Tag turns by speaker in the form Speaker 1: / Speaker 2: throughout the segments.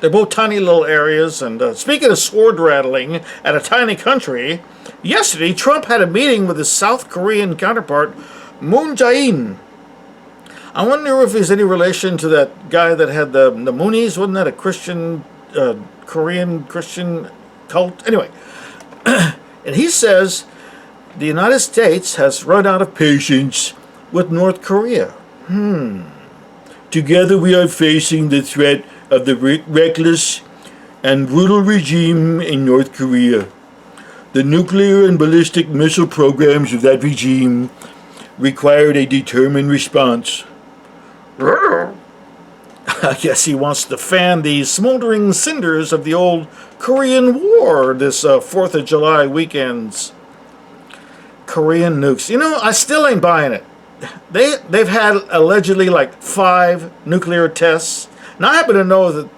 Speaker 1: They're both tiny little areas. And speaking of sword rattling at a tiny country, yesterday Trump had a meeting with his South Korean counterpart, Moon Jae-in. I wonder if he's any relation to that guy that had the Moonies. Wasn't that a Christian, Korean Christian cult? Anyway, and he says the United States has run out of patience with North Korea. Together we are facing the threat of the reckless and brutal regime in North Korea. The nuclear and ballistic missile programs of that regime required a determined response. I guess he wants to fan the smoldering cinders of the old Korean War this 4th of July weekends. Korean nukes. You know, I still ain't buying it. They've had allegedly like 5 nuclear tests. Now I happen to know that,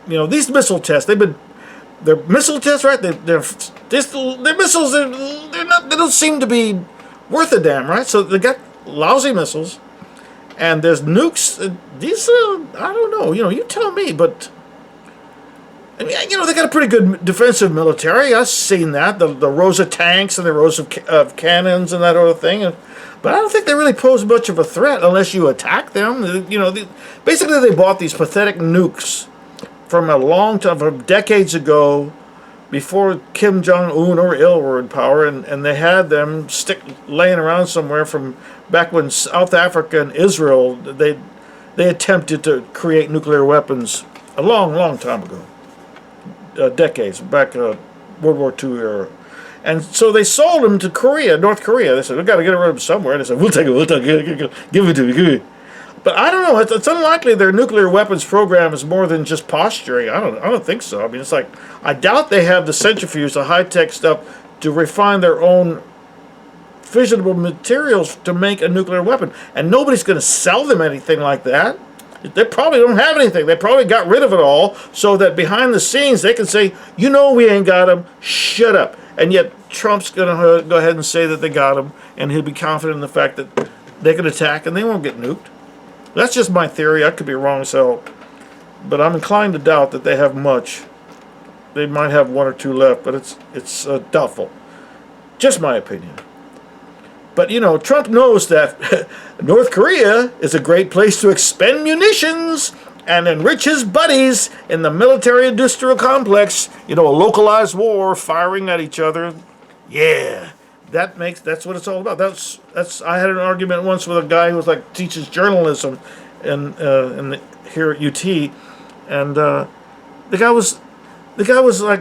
Speaker 1: you know, these missile tests, they're missile tests, right? They're missiles, they don't seem to be worth a damn, right? So they got lousy missiles. And there's nukes. These, I don't know. You know, you tell me. But I mean, you know, they got a pretty good defensive military. I've seen that. The rows of tanks and the rows of cannons and that other thing. But I don't think they really pose much of a threat unless you attack them. You know, basically they bought these pathetic nukes from a long time, from decades ago, before Kim Jong-un or Il were in power, and they had them laying around somewhere from back when South Africa and Israel, they attempted to create nuclear weapons a long time ago, decades, back World War II era. And so they sold them to Korea, North Korea. They said, we've got to get rid of them somewhere. And they said, we'll take it, give it to me. But I don't know. It's unlikely their nuclear weapons program is more than just posturing. I don't think so. I mean, it's like, I doubt they have the centrifuge, the high-tech stuff, to refine their own fissionable materials to make a nuclear weapon. And nobody's going to sell them anything like that. They probably don't have anything. They probably got rid of it all so that behind the scenes they can say, you know, we ain't got them. Shut up. And yet Trump's going to go ahead and say that they got them, and he'll be confident in the fact that they can attack and they won't get nuked. That's just my theory. I could be wrong, but I'm inclined to doubt that they have much. They might have 1 or 2 left, but it's doubtful. Just my opinion. But, you know, Trump knows that North Korea is a great place to expend munitions and enrich his buddies in the military-industrial complex. You know, a localized war, firing at each other. Yeah. That's what it's all about. I had an argument once with a guy who was like teaches journalism here at UT, and the guy was like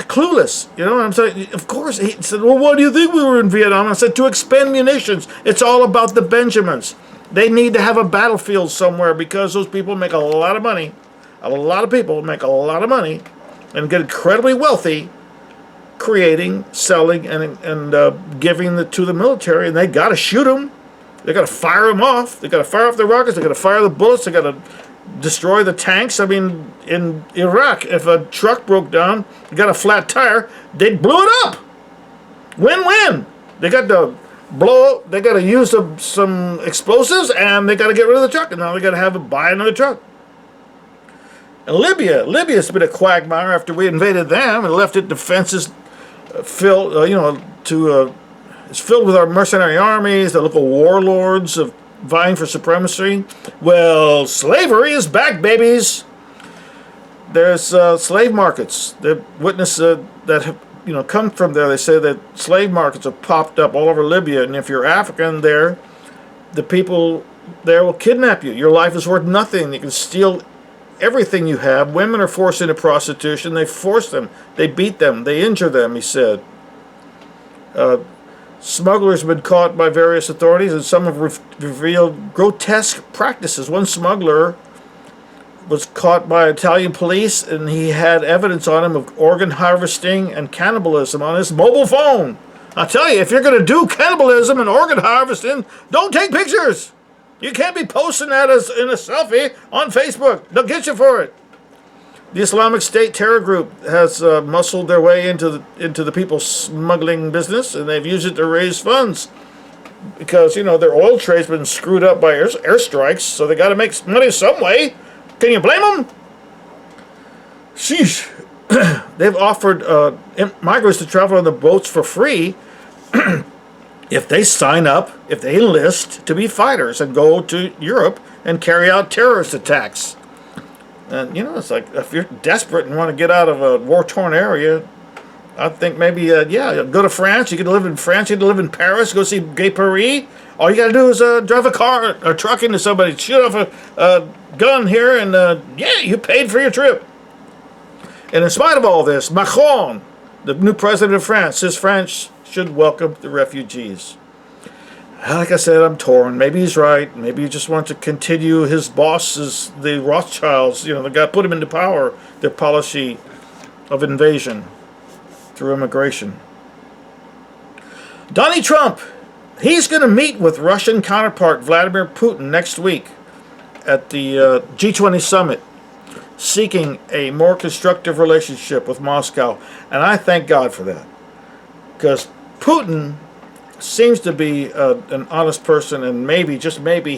Speaker 1: clueless. You know what I'm saying? Of course, he said, "Well, why do you think we were in Vietnam?" I said, "To expend munitions. It's all about the Benjamins. They need to have a battlefield somewhere because those people make a lot of money. A lot of people make a lot of money and get incredibly wealthy." Creating, selling, and giving to the military, and they got to shoot them. They got to fire them off. They got to fire off the rockets. They got to fire the bullets. They got to destroy the tanks. I mean, in Iraq, if a truck broke down, they got a flat tire, they blew it up. Win-win. They got to blow. They got to use some explosives, and they got to get rid of the truck. And now they got to buy another truck. And Libya's been a quagmire after we invaded them and left it defenses. Filled, it's filled with our mercenary armies, the local warlords of vying for supremacy. Well, slavery is back, babies. There's slave markets. The witness that have come from there. They say that slave markets have popped up all over Libya, and if you're African there, the people there will kidnap you. Your life is worth nothing. You can steal everything you have. Women are forced into prostitution. They force them. They beat them. They injure them, he said. Smugglers have been caught by various authorities, and some have revealed grotesque practices. One smuggler was caught by Italian police, and he had evidence on him of organ harvesting and cannibalism on his mobile phone. I tell you, if you're going to do cannibalism and organ harvesting, don't take pictures. You can't be posting that as in a selfie on Facebook. They'll get you for it. The Islamic State terror group has muscled their way into the people smuggling business, and they've used it to raise funds because their oil trade's been screwed up by airstrikes, so they got to make money some way. Can you blame them? sheesh, they've offered migrants to travel on the boats for free if they sign up, if they enlist to be fighters and go to Europe and carry out terrorist attacks. And, you know, it's like, if you're desperate and want to get out of a war-torn area, I think maybe, yeah, go to France. You can live in France. You can live in Paris. Go see Gay Paris. All you got to do is drive a car or truck into somebody, shoot off a gun here, and, yeah, you paid for your trip. And in spite of all this, Macron, the new president of France, says France should welcome the refugees. Like I said, I'm torn. Maybe he's right. Maybe he just wants to continue his bosses, the Rothschilds, you know, the guy put him into power, their policy of invasion through immigration. Donald Trump, he's going to meet with Russian counterpart Vladimir Putin next week at the G20 summit, seeking a more constructive relationship with Moscow. And I thank God for that, because Putin seems to be an honest person, and maybe, just maybe,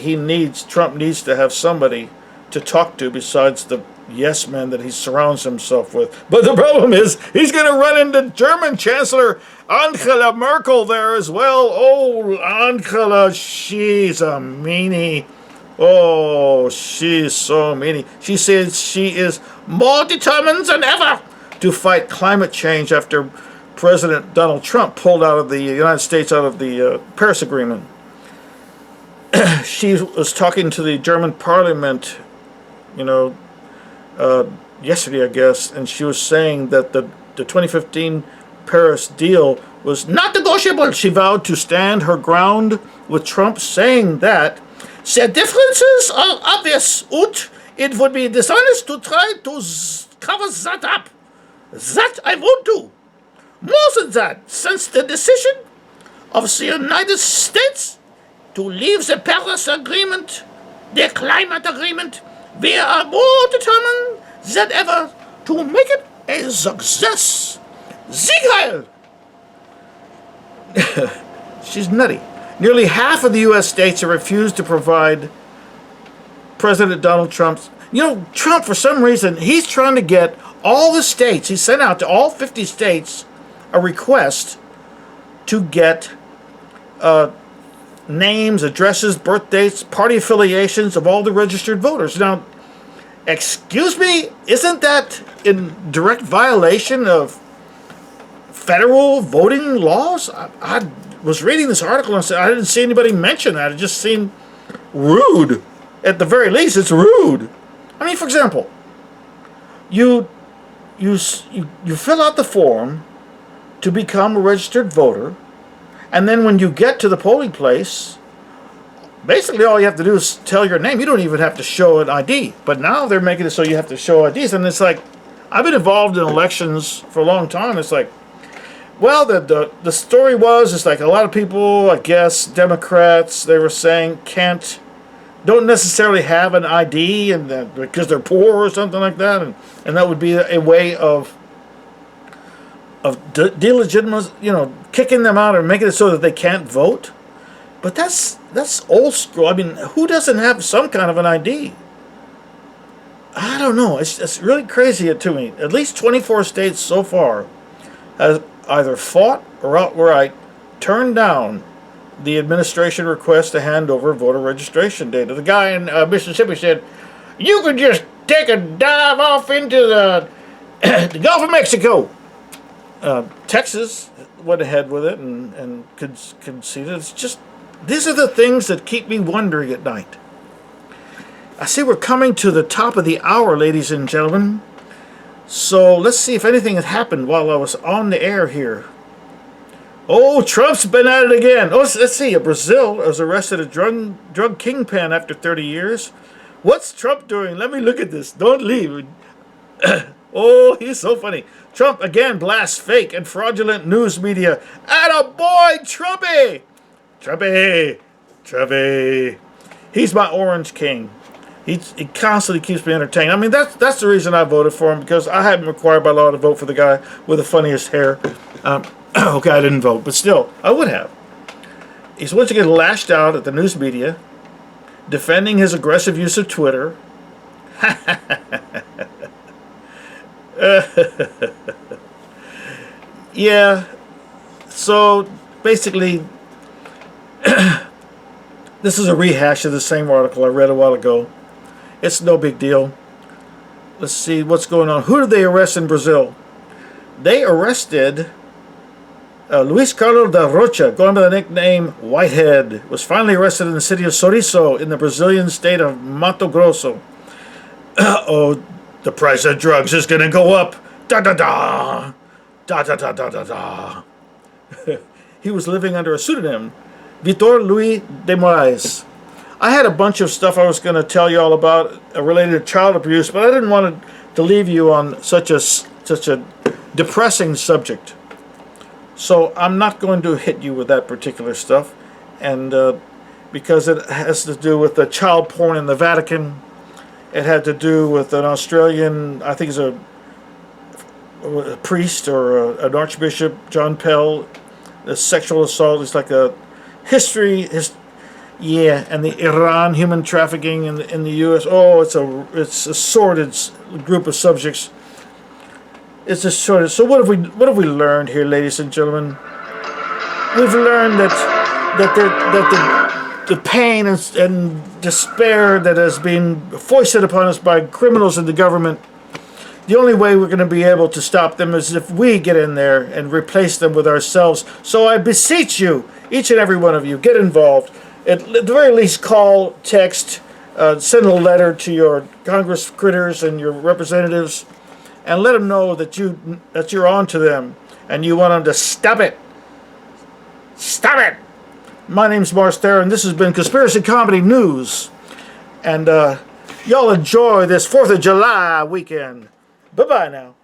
Speaker 1: Trump needs to have somebody to talk to besides the yes men that he surrounds himself with. But the problem is, he's going to run into German Chancellor Angela Merkel there as well. Oh, Angela, she's a meanie. Oh, she's so meanie. She says she is more determined than ever to fight climate change after President Donald Trump pulled out of the United States out of the Paris Agreement. She was talking to the German Parliament, you know, yesterday, I guess, and she was saying that the 2015 Paris deal was not negotiable. She vowed to stand her ground with Trump, saying that the differences are obvious, and it would be dishonest to try to cover that up. That I won't do. More than that, since the decision of the United States to leave the Paris Agreement, the climate agreement, we are more determined than ever to make it a success. Sieg Heil! She's nutty. Nearly half of the U.S. states have refused to provide President Donald Trump's... You know, Trump, for some reason, he's trying to get all the states, he sent out to all 50 states a request to get names, addresses, birth dates, party affiliations of all the registered voters. Now, excuse me, isn't that in direct violation of federal voting laws? I was reading this article and said I didn't see anybody mention that. It just seemed rude. At the very least, it's rude. I mean, for example, you fill out the form to become a registered voter, and then when you get to the polling place, basically all you have to do is tell your name. You don't even have to show an ID. But now they're making it so you have to show IDs, and it's like, I've been involved in elections for a long time. It's like, well, the story was, it's like a lot of people, I guess, Democrats, they were saying don't necessarily have an ID, and that because they're poor or something like that, and that would be a way of delegitimate, you know, kicking them out or making it so that they can't vote. But that's old school. I mean, who doesn't have some kind of an ID? I don't know. It's really crazy to me. At least 24 states so far has either fought or outright turned down the administration request to hand over voter registration data. The guy in Mississippi said, you could just take a dive off into the Gulf of Mexico. Texas went ahead with it and conceded. It's just, these are the things that keep me wondering at night. I see we're coming to the top of the hour, ladies and gentlemen. So let's see if anything had happened while I was on the air here. Oh, Trump's been at it again. Oh, let's see. Brazil has arrested a drug kingpin after 30 years. What's Trump doing? Let me look at this. Don't leave. Oh, he's so funny. Trump again blasts fake and fraudulent news media. Attaboy, Trumpy! Trumpy. He's my orange king. He constantly keeps me entertained. I mean, that's the reason I voted for him, because I hadn't required by law to vote for the guy with the funniest hair. Okay, I didn't vote, but still, I would have. He's once again lashed out at the news media, defending his aggressive use of Twitter. Yeah, so basically, this is a rehash of the same article I read a while ago. It's no big deal. Let's see what's going on. Who did they arrest in Brazil? They arrested Luis Carlos da Rocha, going by the nickname Whitehead, was finally arrested in the city of Sorriso in the Brazilian state of Mato Grosso. Oh, the price of drugs is going to go up. Da da da. Da da da da da da. He was living under a pseudonym, Vitor Luis de Moraes. I had a bunch of stuff I was going to tell you all about related to child abuse, but I didn't want to leave you on such a depressing subject. So I'm not going to hit you with that particular stuff, and because it has to do with the child porn in the Vatican. It had to do with an Australian, I think it's a priest or an archbishop, John Pell, the sexual assault. It's like a history, yeah, and the Iran human trafficking in the U.S. Oh, it's a sordid group of subjects. It's a sordid. So what have we learned here, ladies and gentlemen? We've learned that the pain and despair that has been foisted upon us by criminals in the government, the only way we're going to be able to stop them is if we get in there and replace them with ourselves. So I beseech you, each and every one of you, get involved. At the very least, call, text, send a letter to your Congress critters and your representatives, and let them know that you're on to them and you want them to stop it. Stop it! My name's Marz Theron. This has been Conspiracy Comedy News. And y'all enjoy this 4th of July weekend. Bye-bye now.